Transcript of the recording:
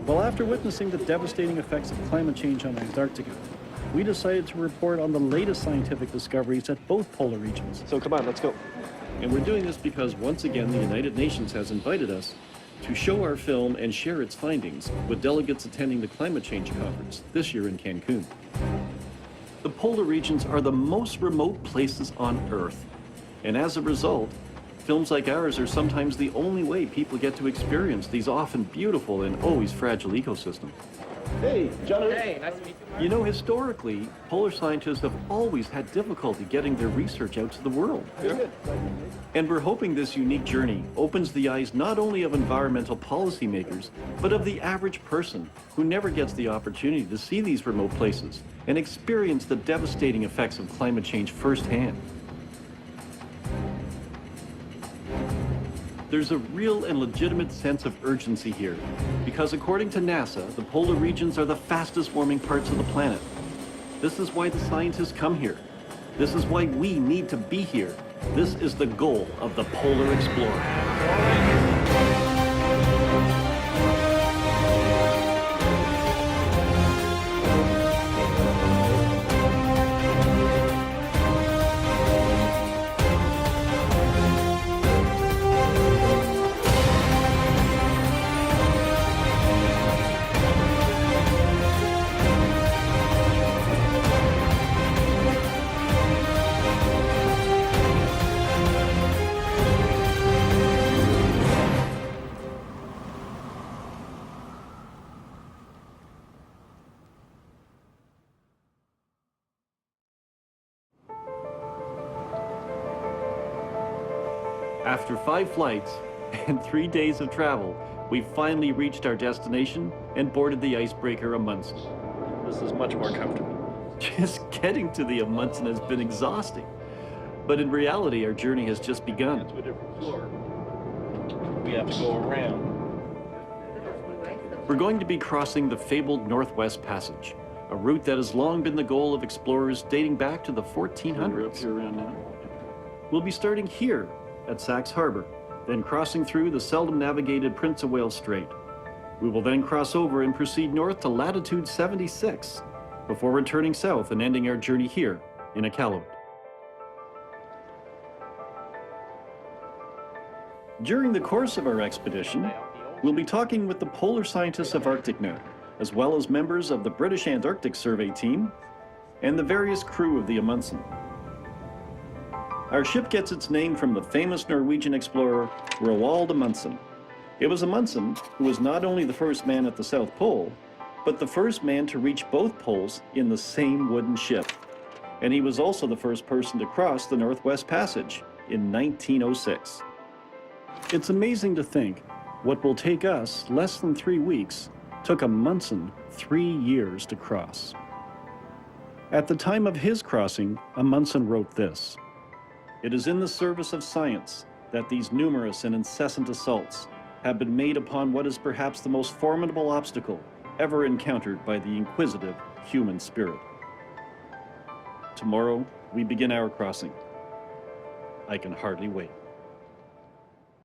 Well, after witnessing the devastating effects of climate change on Antarctica, we decided to report on the latest scientific discoveries at both polar regions. So come on, let's go. And we're doing this because once again, the United Nations has invited us to show our film and share its findings with delegates attending the Climate Change Conference this year in Cancun. The polar regions are the most remote places on Earth. And as a result, films like ours are sometimes the only way people get to experience these often beautiful and always fragile ecosystems. Hey, John. Hey, nice to meet you. You know, historically, polar scientists have always had difficulty getting their research out to the world. Yeah. And we're hoping this unique journey opens the eyes not only of environmental policymakers, but of the average person who never gets the opportunity to see these remote places and experience the devastating effects of climate change firsthand. There's a real and legitimate sense of urgency here, because according to NASA, the polar regions are the fastest warming parts of the planet. This is why the scientists come here. This is why we need to be here. This is the goal of the Polar Explorer. After 5 flights and 3 days of travel, we finally reached our destination and boarded the icebreaker Amundsen. This is much more comfortable. Just getting to the Amundsen has been exhausting. But in reality, our journey has just begun. To a different floor. We have to go around. We're going to be crossing the fabled Northwest Passage, a route that has long been the goal of explorers dating back to the 1400s. We're up here around now. We'll be starting here at Sachs Harbor, then crossing through the seldom navigated Prince of Wales Strait. We will then cross over and proceed north to latitude 76, before returning south and ending our journey here in Iqaluit. During the course of our expedition, we'll be talking with the polar scientists of ArcticNet, as well as members of the British Antarctic Survey team and the various crew of the Amundsen. Our ship gets its name from the famous Norwegian explorer Roald Amundsen. It was Amundsen who was not only the first man at the South Pole, but the first man to reach both poles in the same wooden ship. And he was also the first person to cross the Northwest Passage in 1906. It's amazing to think what will take us less than 3 weeks took Amundsen 3 years to cross. At the time of his crossing, Amundsen wrote this: "It is in the service of science that these numerous and incessant assaults have been made upon what is perhaps the most formidable obstacle ever encountered by the inquisitive human spirit. Tomorrow, we begin our crossing. I can hardly wait."